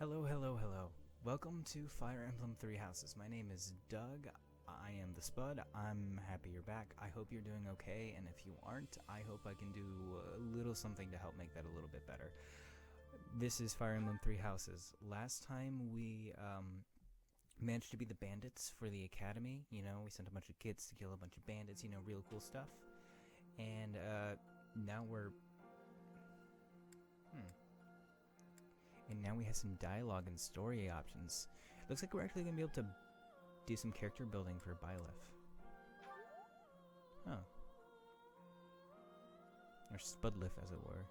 Hello, hello, hello. Welcome to Fire Emblem Three Houses. My name is Doug. I am the Spud. I'm happy you're back. I hope you're doing okay, and if you aren't, I hope I can do a little something to help make that a little bit better. This is Fire Emblem Three Houses. Last time we managed to be the bandits for the academy. You know, we sent a bunch of kids to kill a bunch of bandits, real cool stuff. And now we're... And now we have some dialogue and story options. Looks like we're actually going to be able to do some character building for Byleth. Oh. Or Spudliff, as it were.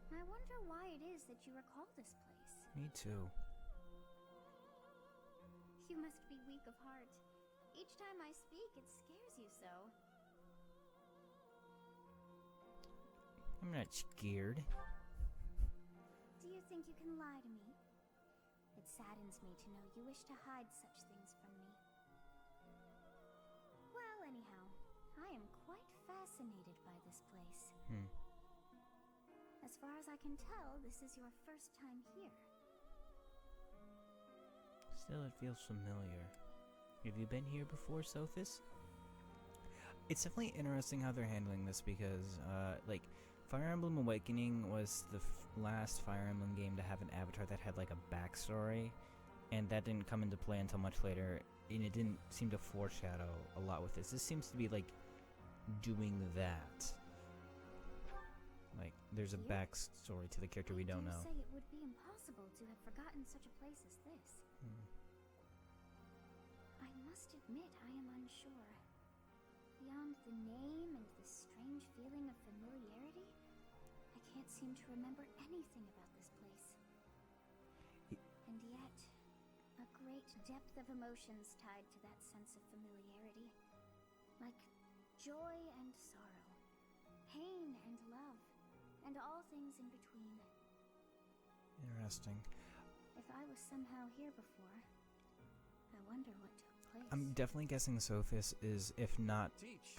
I wonder why it is that you recall this place. Me too. You must be weak of heart. Each time I speak, it scares you so. I'm not scared. Do you think you can lie to me? It saddens me to know you wish to hide such things from me. Well, anyhow, I am quite fascinated by this place. As far as I can tell, this is your first time here. Still, it feels familiar. Have you been here before, Sophis? It's definitely interesting how they're handling this because, Fire Emblem Awakening was the last Fire Emblem game to have an avatar that had, a backstory, and that didn't come into play until much later, and it didn't seem to foreshadow a lot with this. This seems to be, doing that. There's a backstory to the character we don't know. I say it would be impossible to have forgotten such a place as this. I must admit I am unsure. Beyond the name and the strange feeling of familiarity, I can't seem to remember anything about this place. And yet, a great depth of emotions tied to that sense of familiarity. Like joy and sorrow, pain and love, and all things in between. Interesting. If I was somehow here before, I wonder what took place. I'm definitely guessing Sophis is, if not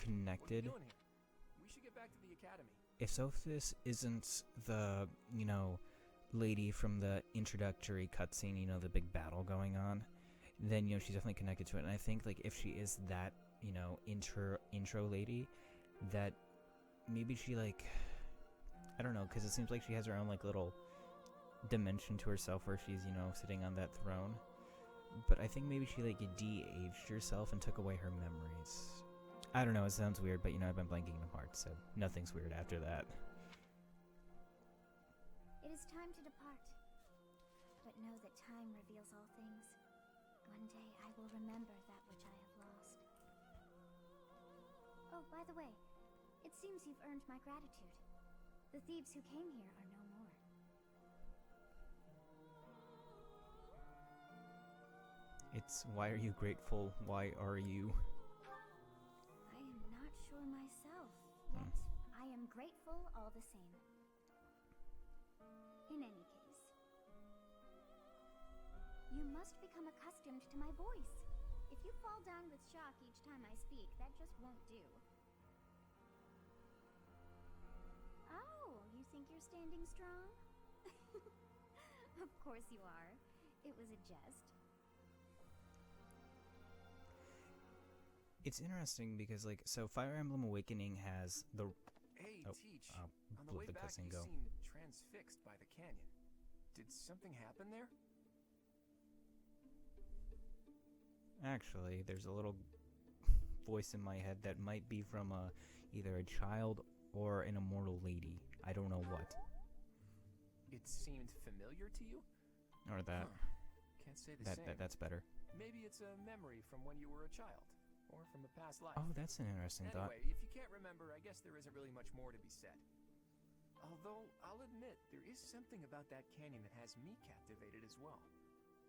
connected. What are you doing here? We should get back to the academy. If Sophis isn't the, lady from the introductory cutscene, the big battle going on, then, she's definitely connected to it. And I think, if she is that, intro lady, that maybe she, I don't know, because it seems like she has her own, little dimension to herself where she's, sitting on that throne. But I think maybe she, de-aged herself and took away her memories. I don't know, it sounds weird, but, I've been playing Kingdom Hearts, so nothing's weird after that. It is time to depart. But know that time reveals all things. One day I will remember that which I have lost. Oh, by the way, it seems you've earned my gratitude. The thieves who came here are no more. It's, why are you grateful? Why are you? I am not sure myself, yet I am grateful all the same. In any case, you must become accustomed to my voice. If you fall down with shock each time I speak, that just won't do. Oh, you think you're standing strong? Of course you are. It was a jest. It's interesting because, so Fire Emblem Awakening has the... Hey, Teach. I'll On the way let the back, cutscene you go. seemed transfixed by the canyon. Did something happen there? Actually, there's a little voice in my head that might be from either a child or an immortal lady. I don't know what. It seemed familiar to you? Or that. Can't say the same. That's better. Maybe it's a memory from when you were a child. Or from a past life. Oh, that's an interesting thought. Anyway, if you can't remember, I guess there isn't really much more to be said. Although, I'll admit, there is something about that canyon that has me captivated as well.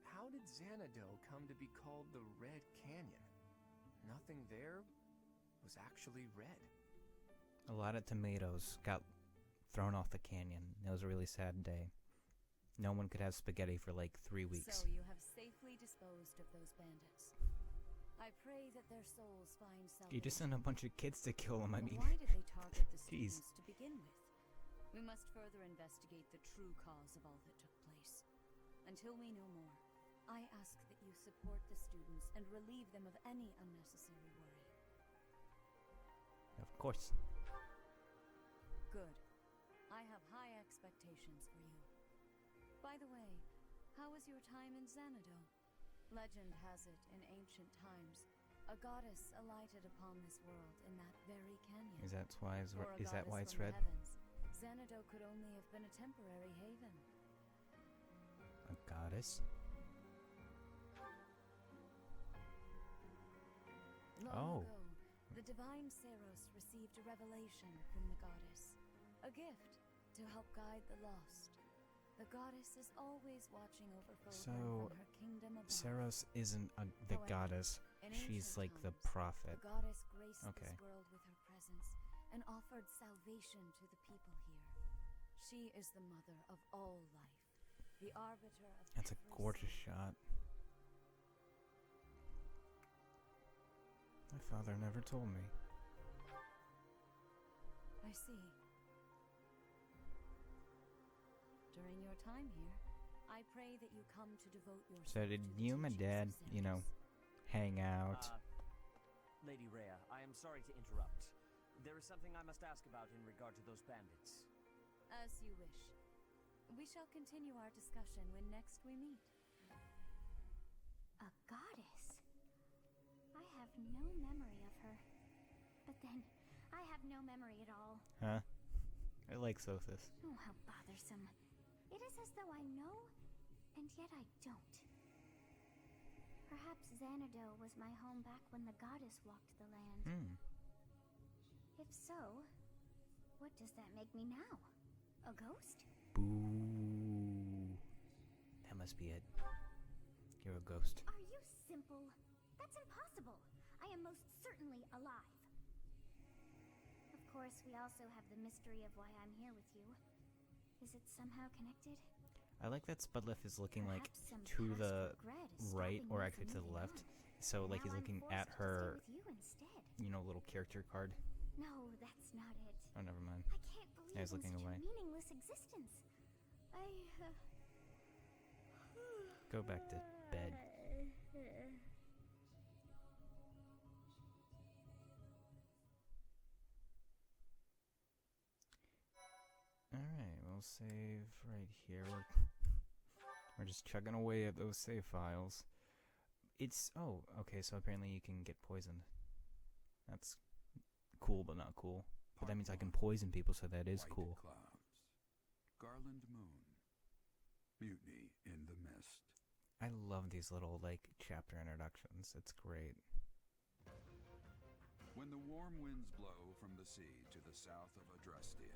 How did Xanadu come to be called the Red Canyon? Nothing there was actually red. A lot of tomatoes got thrown off the canyon. It was a really sad day. No one could have spaghetti for 3 weeks. So you have safely disposed of those bandits. I pray that their souls find salvation. You just sent a bunch of kids to kill them. I mean, Why did they target the Jeez. students to begin with? We must further investigate the true cause of all that took place. Until we know more, I ask that you support the students and relieve them of any unnecessary worry. Of course. Good. I have high expectations for you. By the way, how was your time in Xanadu? Legend has it, in ancient times, a goddess alighted upon this world in that very canyon. Is that why it's from red? the heavens, Xanadu could only have been a temporary haven. A goddess? Long ago, the divine Saros received a revelation from the goddess, a gift to help guide the lost. The goddess is always watching over Fulgrim from her kingdom above. Saros isn't the goddess. She's like the prophet. The goddess graced Okay. this world with her presence and offered salvation to the people here. She is the mother of all life, the arbiter of That's a every gorgeous soul. shot. My father never told me. I see. During your time here, I pray that you come to devote yourself So did to the you and my dad, teachings of you know, Xanthus. hang out? Lady Rhea, I am sorry to interrupt. There is something I must ask about in regard to those bandits. As you wish. We shall continue our discussion when next we meet. A goddess? I have no memory of her. But then, I have no memory at all. Huh? I like Sothis. Oh, how bothersome. It is as though I know, and yet I don't. Perhaps Xanadu was my home back when the goddess walked the land. If so, what does that make me now? A ghost? Boo. That must be it. You're a ghost. Are you simple? That's impossible. I am most certainly alive. Of course, we also have the mystery of why I'm here with you. Is it somehow connected? I like that Spudliff is looking like Perhaps some to past the regret is right, stopping or me actually from to the moving left. on. So like Now he's I'm looking forced at to stay her, with you instead. you know, little character card. No, that's not it. Oh, never mind. I can't believe I was in looking such away. a meaningless existence. Go back to bed. Alright, we'll save right here. We're just chugging away at those save files. Oh, okay, so apparently you can get poisoned. That's cool, but not cool. But that means I can poison people, so that is White cool. Clouds. Garland Moon. Mutiny in the Mist. I love these little, like, chapter introductions. It's great. When the warm winds blow from the sea to the south of Adrestia,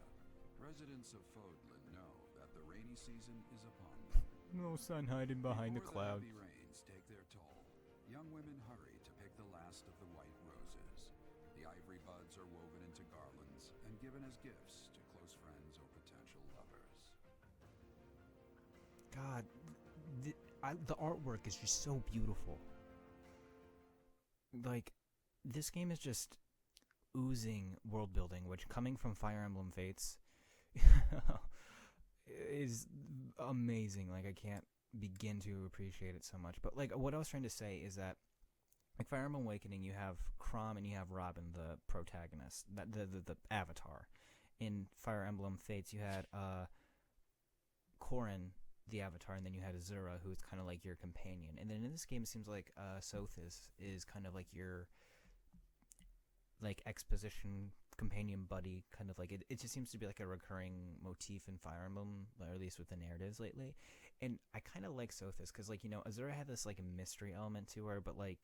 residents of Fodlan know that the rainy season is upon them. No sun hiding behind the Before clouds. heavy rains take their toll, young women hurry to pick the last of the white roses. The ivory buds are woven into garlands and given as gifts to close friends or potential lovers. God, the artwork is just so beautiful. Like, this game is just oozing world building, which, coming from Fire Emblem Fates, is amazing. Like, I can't begin to appreciate it so much. But, like, what I was trying to say is that, like, Fire Emblem Awakening, you have Chrom and you have Robin, the protagonist, the avatar. In Fire Emblem Fates, you had Corrin, the avatar, and then you had Azura, who's kind of like your companion. And then in this game, it seems like Sothis is kind of like your, like, exposition companion buddy, kind of like it just seems to be like a recurring motif in Fire Emblem, or at least with the narratives lately. And I kind of like Sothis because, like, you know, Azura had this like mystery element to her, but like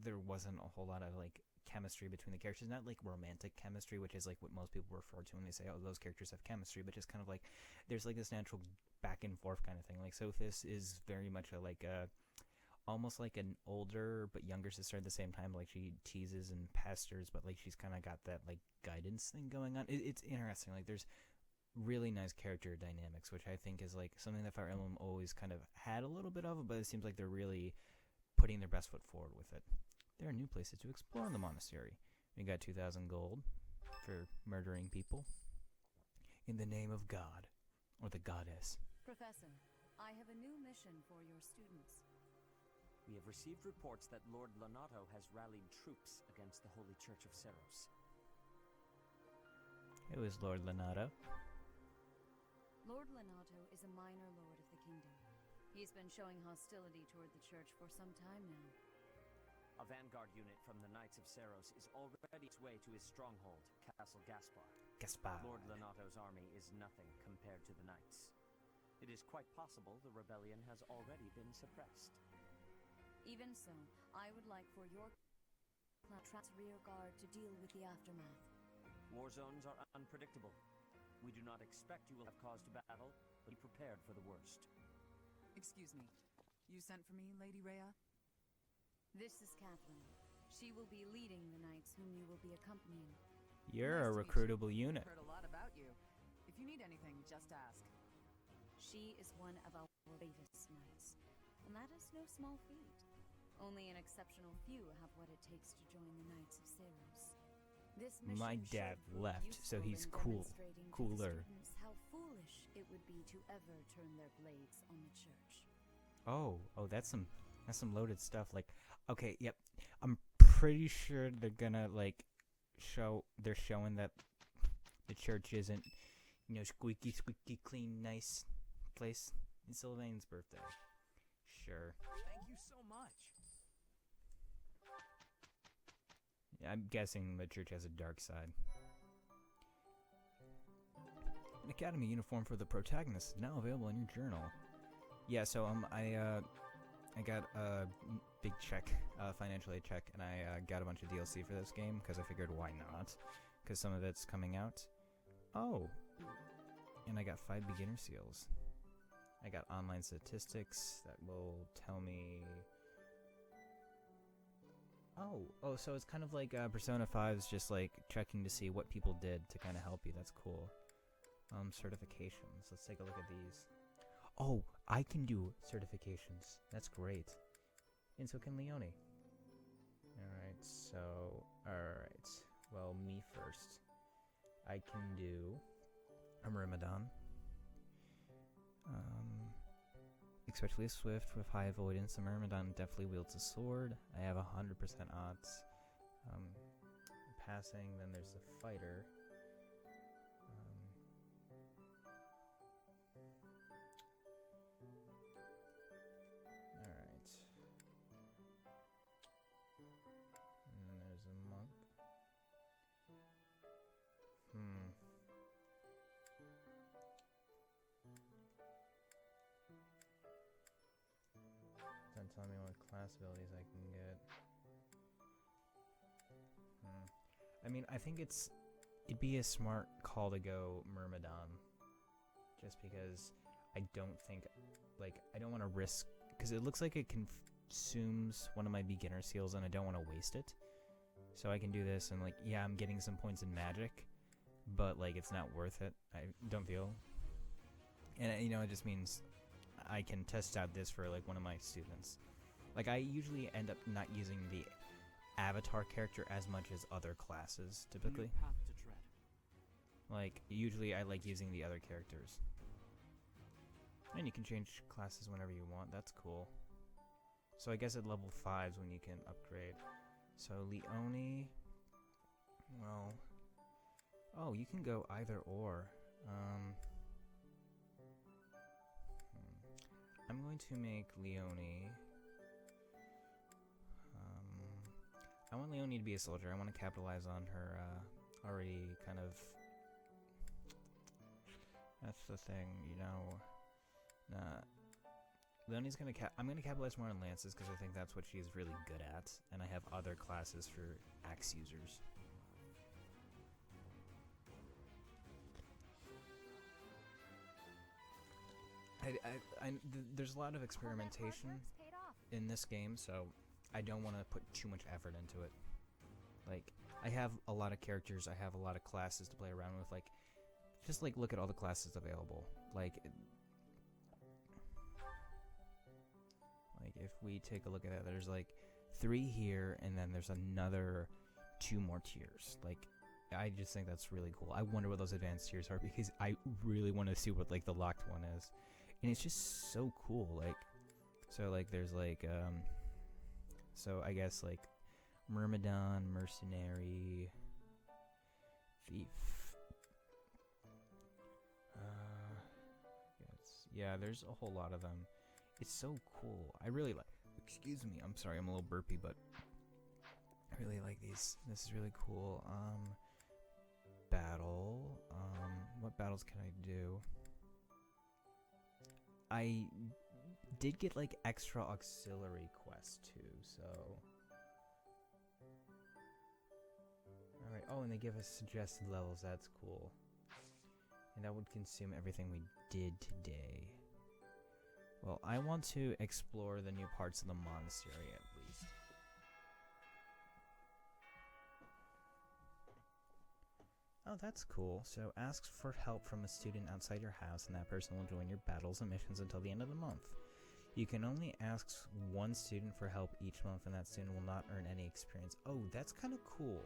there wasn't a whole lot of like chemistry between the characters. Not like romantic chemistry, which is like what most people refer to when they say, oh, those characters have chemistry, but just kind of like there's like this natural back and forth kind of thing. Like Sothis is very much a like a almost like an older but younger sister at the same time. Like, she teases and pesters, but like she's kind of got that like guidance thing going on. It's interesting. Like, there's really nice character dynamics, which I think is like something that Fire Emblem always kind of had a little bit of, but it seems like they're really putting their best foot forward with it. There are new places to explore in the monastery. We got 2,000 gold for murdering people. In the name of God, or the goddess. Professor, I have a new mission for your students. We have received reports that Lord Lonato has rallied troops against the Holy Church of Seros. It was Lord Lonato. Lord Lonato is a minor lord of the kingdom. He's been showing hostility toward the church for some time now. A vanguard unit from the Knights of Seros is already its way to his stronghold, Castle Gaspar. Gaspar. Lord Lonato's army is nothing compared to the Knights. It is quite possible the rebellion has already been suppressed. Even so, I would like for your rear guard to deal with the aftermath. War zones are unpredictable. We do not expect you will have cause to battle, but be prepared for the worst. Excuse me. You sent for me, Lady Rhea? This is Catherine. She will be leading the knights whom you will be accompanying. You're Nice a to meet recruitable you. unit. Heard a lot about you. If you need anything, just ask. She is one of our bravest knights, and that is no small feat. Only an exceptional few have what it takes to join the Knights of Seros. This mission My should dad prove left, so useful he's in cool. demonstrating to the Cooler. students how foolish it would be to ever turn their blades on the church. Oh, that's some loaded stuff. Like, okay, yep. I'm pretty sure they're gonna like they're showing that the church isn't, squeaky clean, nice place. It's Sylvain's birthday. Sure. Thank you so much. I'm guessing the church has a dark side. An academy uniform for the protagonist is now available in your journal. Yeah, so I got a big check, financial aid check, and I got a bunch of DLC for this game because I figured why not? Because some of it's coming out. Oh, and I got 5 beginner seals. I got online statistics that will tell me. Oh, so it's kind of like Persona 5's just like checking to see what people did to kind of help you. That's cool. Certifications. Let's take a look at these. Oh, I can do certifications. That's great. And so can Leone. Alright. Well, me first. I can do a Ramadan. Especially swift with high avoidance. The Myrmidon definitely wields a sword. I have 100% odds. Passing, then there's the fighter. Alright. And then there's a monk. Don't tell me what class abilities I can get. I mean, I think it'd be a smart call to go Myrmidon. Just because I don't think, I don't want to risk, because it looks like it consumes one of my beginner seals and I don't want to waste it. So I can do this and yeah, I'm getting some points in magic, but it's not worth it. I don't feel. And it just means I can test out this for one of my students. I usually end up not using the avatar character as much as other classes typically. New path to tread. Usually I like using the other characters. And you can change classes whenever you want. That's cool. So I guess at level 5's when you can upgrade. So Leone, well, oh, you can go either or. I'm going to make Leone. I want Leone to be a soldier. I want to capitalize on her already kind of. That's the thing, Leone's gonna I'm gonna capitalize more on lances because I think that's what she's really good at, and I have other classes for axe users. There's a lot of experimentation in this game, so I don't want to put too much effort into it. I have a lot of characters, I have a lot of classes to play around with. Just look at all the classes available. If we take a look at that, there's 3 here, and then there's another 2 more tiers. I just think that's really cool. I wonder what those advanced tiers are because I really want to see what like the locked one is, and it's just so cool. Like, so like there's like so I guess like Myrmidon, Mercenary, Thief. Yeah, there's a whole lot of them. It's so cool. I really like. Excuse me. I'm sorry. I'm a little burpy, but I really like these. This is really cool. Battle. What battles can I do? I did get like extra auxiliary quests too, so. Alright, oh, and they give us suggested levels, that's cool. And that would consume everything we did today. Well, I want to explore the new parts of the monastery at least. Oh, that's cool. So ask for help from a student outside your house and that person will join your battles and missions until the end of the month. You can only ask one student for help each month and that student will not earn any experience. Oh, that's kind of cool.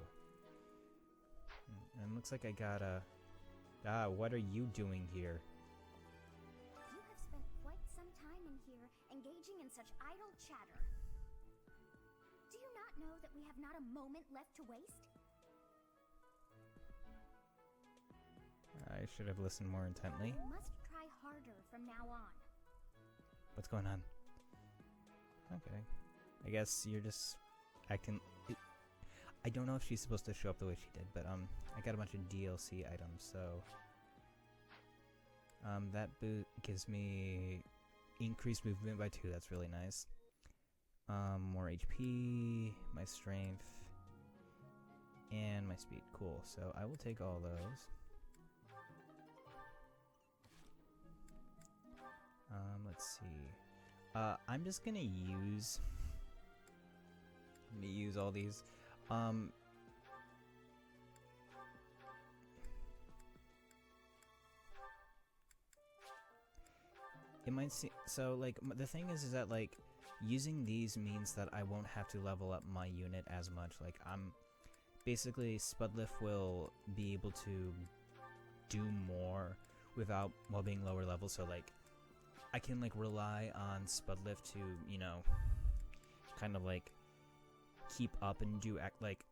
And looks like I got a... what are you doing here? You have spent quite some time in here, engaging in such idle chatter. Do you not know that we have not a moment left to waste? I should have listened more intently. You must try harder from now on. What's going on? Okay. I guess you're just acting... I don't know if she's supposed to show up the way she did, but I got a bunch of DLC items, so... that boot gives me increased movement by 2, that's really nice. More HP, my strength, and my speed. Cool, so I will take all those. Let's see. I'm just gonna use... all these. It might seem... So, like, the thing is that, like, using these means that I won't have to level up my unit as much. Like, basically, Spudlift will be able to do more without, while being lower level, so, like, I can, like, rely on Spudlift to, you know, kind of, like, keep up and do, like,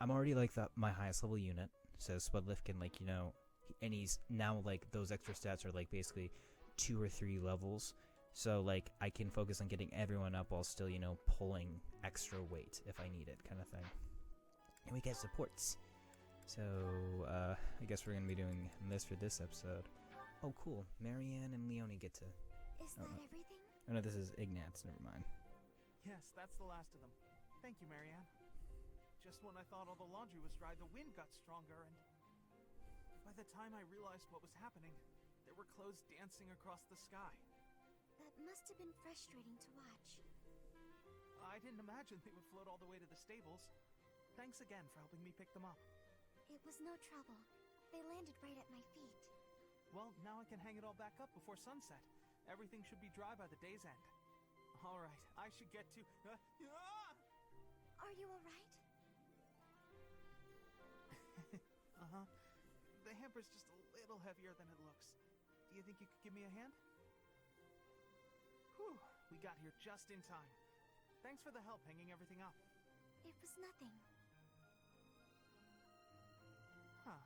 I'm already, like, my highest level unit, so Spudlift can, like, you know, and he's now, like, those extra stats are, like, basically 2 or 3 levels, so, like, I can focus on getting everyone up while still, you know, pulling extra weight if I need it, kind of thing. And we get supports. So, I guess we're gonna be doing this for this episode. Oh, cool. Marianne and Leonie get to... Is that everything? Oh, no, this is Ignatz. Never mind. Yes, that's the last of them. Thank you, Marianne. Just when I thought all the laundry was dry, the wind got stronger, and by the time I realized what was happening, there were clothes dancing across the sky. That must have been frustrating to watch. I didn't imagine they would float all the way to the stables. Thanks again for helping me pick them up. It was no trouble. They landed right at my feet. Well, now I can hang it all back up before sunset. Everything should be dry by the day's end. All right, I should get to... Are you alright? Uh-huh. The hamper's just a little heavier than it looks. Do you think you could give me a hand? Whew, we got here just in time. Thanks for the help hanging everything up. It was nothing. Huh.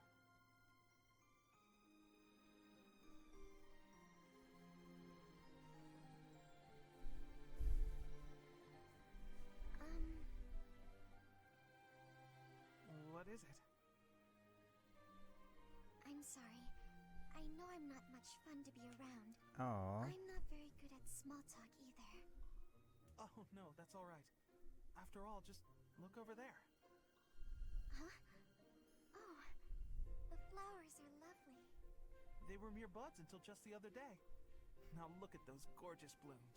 What is it? I'm sorry. I know I'm not much fun to be around. Aww. I'm not very good at small talk either. Oh, no, that's all right. After all, just look over there. Huh? Oh, the flowers are lovely. They were mere buds until just the other day. Now look at those gorgeous blooms.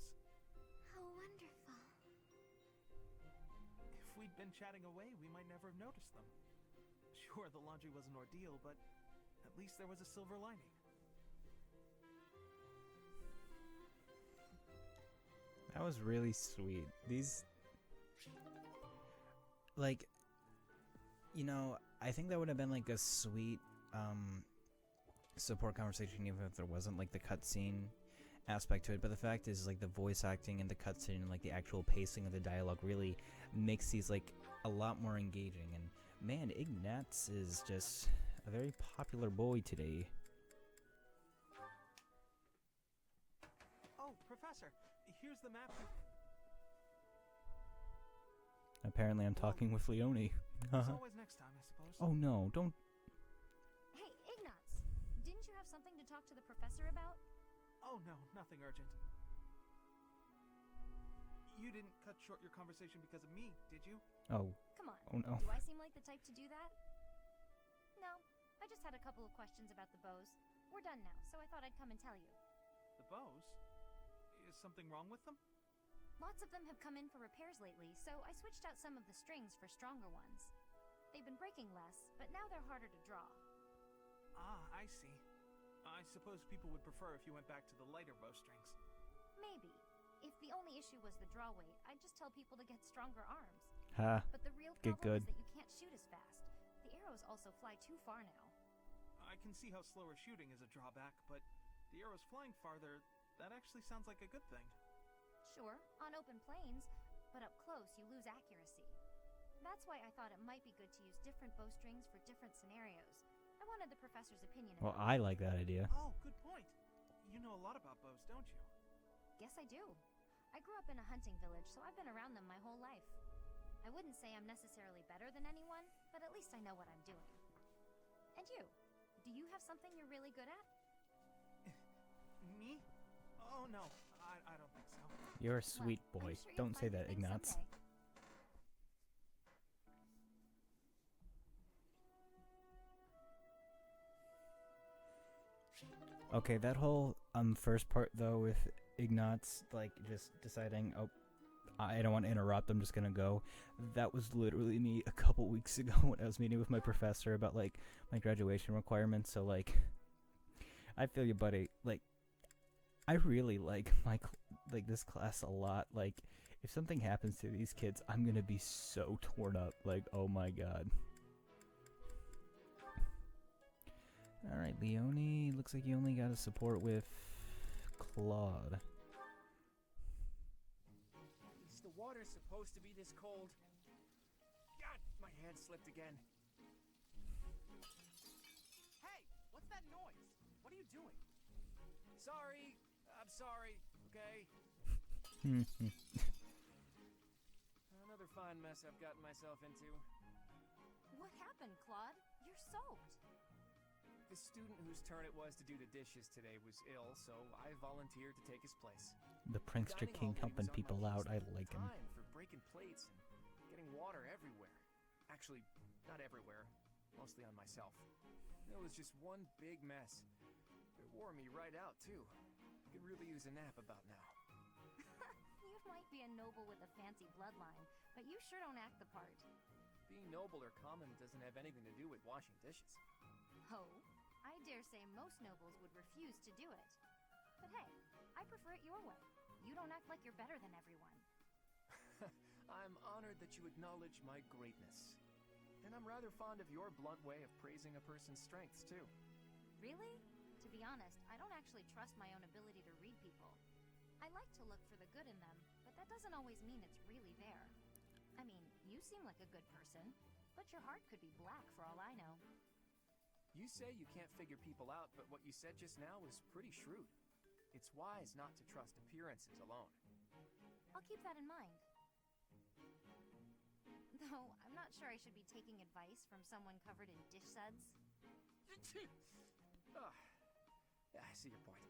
How wonderful. If we'd been chatting away, we might never have noticed them. Sure, the laundry was an ordeal, but at least there was a silver lining. That was really sweet. These... Like, you know, I think that would have been like a sweet support conversation, even if there wasn't like the cutscene aspect to it. But the fact is, like, the voice acting and the cutscene and like the actual pacing of the dialogue really makes these like a lot more engaging. And man, Ignatz is just a very popular boy today. Oh, Professor, here's the map. Apparently, I'm talking with Leone. As always, next time, I suppose. Oh no, don't. Hey, Ignatz, didn't you have something to talk to the professor about? Oh no, nothing urgent. You didn't cut short your conversation because of me, did you? Oh. Come on. Oh no. Do I seem like the type to do that? No, I just had a couple of questions about the bows. We're done now, so I thought I'd come and tell you. The bows? Is something wrong with them? Lots of them have come in for repairs lately, so I switched out some of the strings for stronger ones. They've been breaking less, but now they're harder to draw. Ah, I see. I suppose people would prefer if you went back to the lighter bowstrings. Maybe. If the only issue was the draw weight, I'd just tell people to get stronger arms. Ha. But the real Get problem good. is that you can't shoot as fast. The arrows also fly too far now. I can see how slower shooting is a drawback, but the arrows flying farther, that actually sounds like a good thing. Sure, on open plains, but up close you lose accuracy. That's why I thought it might be good to use different bowstrings for different scenarios. I wanted the professor's opinion Well, about I like that idea. Oh, good point. You know a lot about bows, don't you? Yes, I do. I grew up in a hunting village, so I've been around them my whole life. I wouldn't say I'm necessarily better than anyone, but at least I know what I'm doing. And you? Do you have something you're really good at? Me? Oh no, I don't think so. You're a sweet Well, boy. I'm sure you'll Don't say find that, your thing Ignatz. someday. Okay, that whole first part though with Ignatz like just deciding, oh, I don't want to interrupt, I'm just gonna go. That was literally me a couple weeks ago when I was meeting with my professor about like my graduation requirements. So like, I feel you, buddy. Like, I really like this class a lot. Like, if something happens to these kids, I'm gonna be so torn up. Like, oh my god. Alright, Leone, looks like you only got to support with Claude. Is the water supposed to be this cold? God, my hand slipped again. Hey, what's that noise? What are you doing? Sorry, I'm sorry, okay? Another fine mess I've gotten myself into. What happened, Claude? You're soaked. The student whose turn it was to do the dishes today was ill, so I volunteered to take his place. The prankster Dining king hall helping meeting's on people my out. I list all the like him. time for breaking plates and getting water everywhere. Actually, not everywhere. Mostly on myself. It was just one big mess. It wore me right out, too. Could really use a nap about now. You might be a noble with a fancy bloodline, but you sure don't act the part. Being noble or common doesn't have anything to do with washing dishes. Oh, I dare say most nobles would refuse to do it. But hey, I prefer it your way. You don't act like you're better than everyone. I'm honored that you acknowledge my greatness. And I'm rather fond of your blunt way of praising a person's strengths, too. Really? To be honest, I don't actually trust my own ability to read people. I like to look for the good in them, but that doesn't always mean it's really there. I mean, you seem like a good person, but your heart could be black for all I know. You say you can't figure people out, but what you said just now was pretty shrewd. It's wise not to trust appearances alone. I'll keep that in mind. Though, I'm not sure I should be taking advice from someone covered in dish suds. Ah, yeah, I see your point.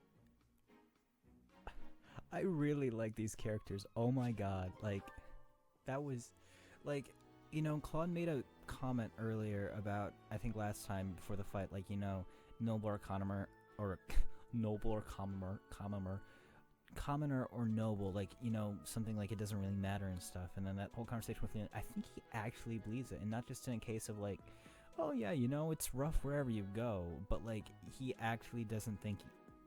I really like these characters. Oh my god. Like, that was, like, you know, Claude made a comment earlier about, I think last time before the fight, like, you know, noble or commoner, or noble or commoner or noble, like, you know, something like it doesn't really matter and stuff. And then that whole conversation with him, I think he actually believes it, and not just in a case of like, oh yeah, you know, it's rough wherever you go, but like, he actually doesn't think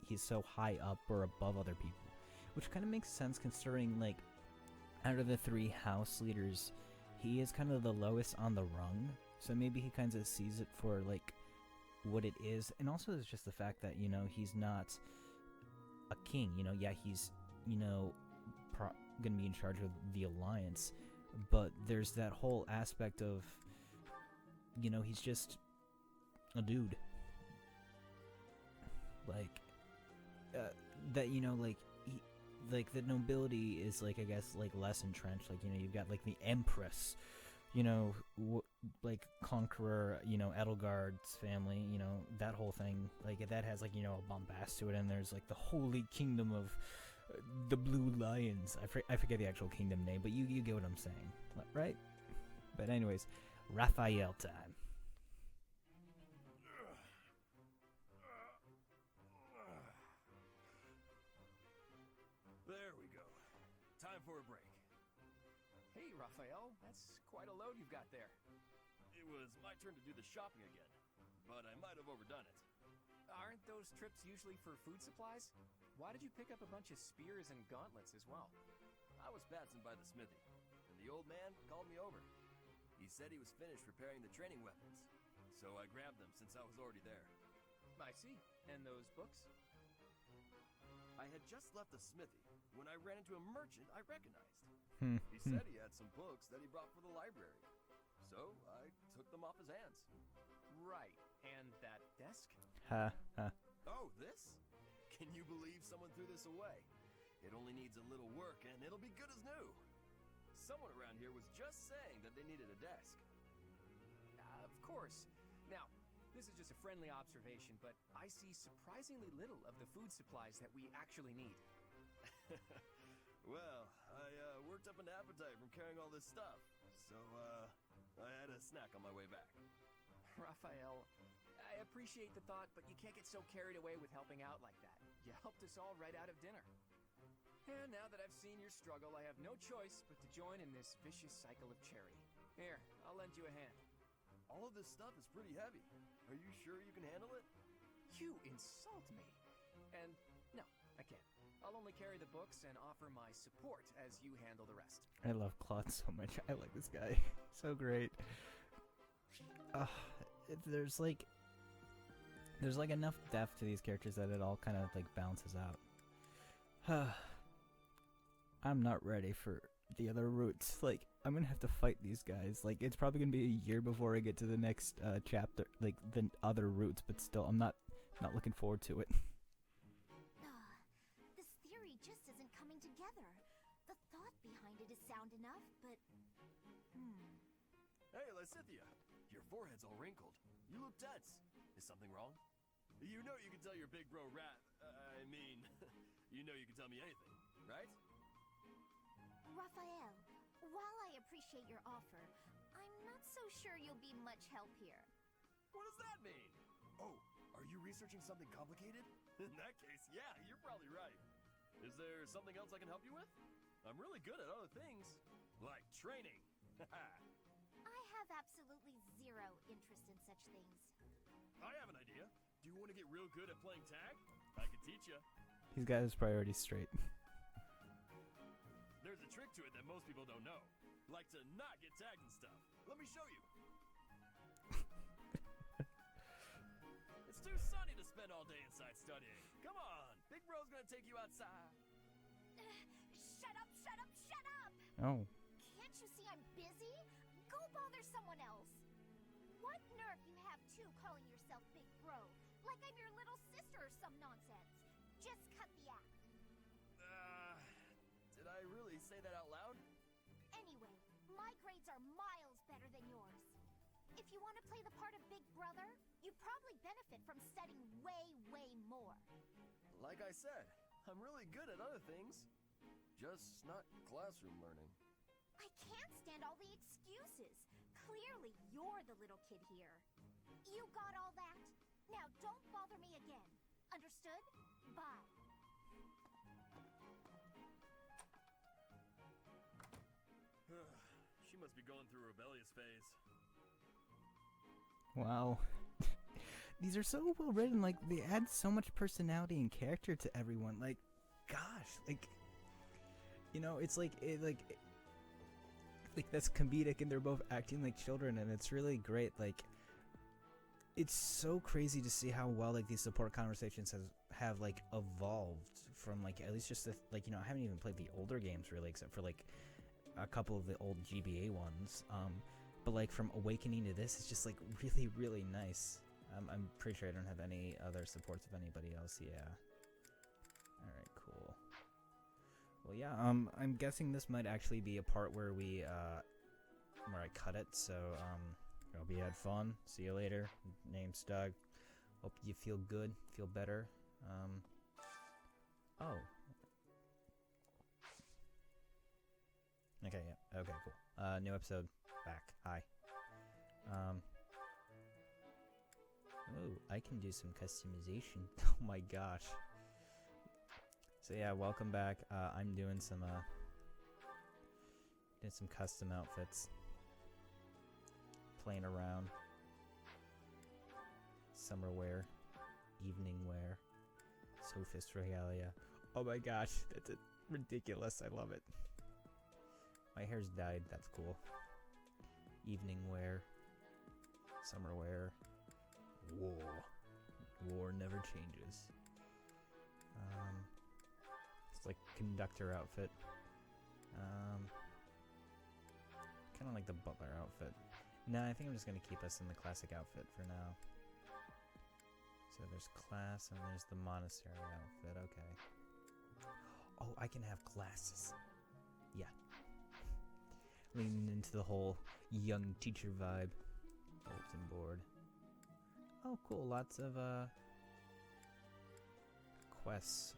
he's so high up or above other people, which kind of makes sense considering, like, out of the three house leaders, he is kind of the lowest on the rung, So maybe he kind of sees it for like what it is, and also it's just the fact that he's not a king. Yeah, he's gonna be in charge of the alliance, but there's that whole aspect of he's just a dude. Like that like he, like the nobility is like, I guess, like less entrenched. Like you've got like the empress, like conqueror, Edelgard's family, that whole thing, like that has like a bombast to it, and there's like the holy kingdom of the Blue Lions. I forget the actual kingdom name, but you get what I'm saying, right? But anyways, Raphael time. There we go. Time for a break. Hey, Raphael, that's quite a load you've got there. It was my turn to do the shopping again, but I might have overdone it. Aren't those trips usually for food supplies? Why did you pick up a bunch of spears and gauntlets as well? I was passing by the smithy, and the old man called me over. He said he was finished preparing the training weapons, so I grabbed them since I was already there. I see. And those books? I had just left the smithy when I ran into a merchant I recognized. He Hmm. said he had some books that he brought for the library, so I took them off his hands. Right. And that desk? Ha ha. Oh, this? Can you believe someone threw this away? It only needs a little work and it'll be good as new. Someone around here was just saying that they needed a desk. Of course. Now, this is just a friendly observation, but I see surprisingly little of the food supplies that we actually need. Well, I worked up an appetite from carrying all this stuff, so I had a snack on my way back. Raphael, I appreciate the thought, but you can't get so carried away with helping out like that. You helped us all right out of dinner. And now that I've seen your struggle, I have no choice but to join in this vicious cycle of charity. Here, I'll lend you a hand. All of this stuff is pretty heavy. Are you sure you can handle it? You insult me. And no, I can't. I'll only carry the books and offer my support as you handle the rest. I love Claude so much. I like this guy. So great. There's like enough depth to these characters that it all kind of like balances out. I'm not ready for the other routes. Like, I'm gonna have to fight these guys. Like, it's probably gonna be a year before I get to the next chapter, like the other routes. But still, I'm not looking forward to it. This theory just isn't coming together. The thought behind it is sound enough, but Hey, Lysithea, your forehead's all wrinkled. You look tense. Is something wrong? You know you can tell your big bro you know you can tell me anything, right? Raphael, while I appreciate your offer, I'm not so sure you'll be much help here. What does that mean? Oh, are you researching something complicated? In that case, yeah, you're probably right. Is there something else I can help you with? I'm really good at other things, like training. I have absolutely zero interest in such things. I have an idea. Do you want to get real good at playing tag? I can teach you. He's got his priorities straight. There's a trick to it that most people don't know. Like to not get tagged and stuff. Let me show you. It's too sunny to spend all day inside studying. Come on, Big Bro's gonna take you outside. Shut up, shut up, shut up! Oh. Can't you see I'm busy? Go bother someone else. What nerve you have too calling yourself Big Bro, like I'm your little sister or some nonsense. Just cut the act. Did I really say that out loud? Anyway, my grades are miles better than yours. If you want to play the part of Big Brother, you'd probably benefit from studying way, way more. Like I said, I'm really good at other things. Just not classroom learning. I can't stand all the excuses. Clearly, you're the little kid here. You got all that? Now don't bother me again. Understood? Bye. She must be going through a rebellious phase. Wow. These are so well written. Like, they add so much personality and character to everyone. Like, gosh, like, it's like like that's comedic, and they're both acting like children, and it's really great. Like, it's so crazy to see how well like these support conversations have like evolved from like at least just the, like, you know, I haven't even played the older games really, except for like a couple of the old GBA ones. But like from Awakening to this, it's just like really, really nice. I'm pretty sure I don't have any other supports of anybody else. Yeah. All right, cool. Well, yeah. I'm guessing this might actually be a part where where I cut it. So hope you had fun. See you later. Name's Doug. Hope you feel good, feel better. Oh. Okay, yeah. Okay, cool. New episode. Back. Hi. Oh, I can do some customization. Oh my gosh. So yeah, welcome back. I'm doing some custom outfits. Playing around. Summer wear. Evening wear. Sophist regalia. Oh my gosh, that's ridiculous. I love it. My hair's dyed. That's cool. Evening wear. Summer wear. War never changes. It's like conductor outfit. Kind of like the butler outfit. No, I think I'm just gonna keep us in the classic outfit for now. So there's class and there's the monastery outfit. Okay. Oh, I can have glasses. Yeah. Leaning into the whole young teacher vibe. Bulletin board. Oh, cool. Lots of quests.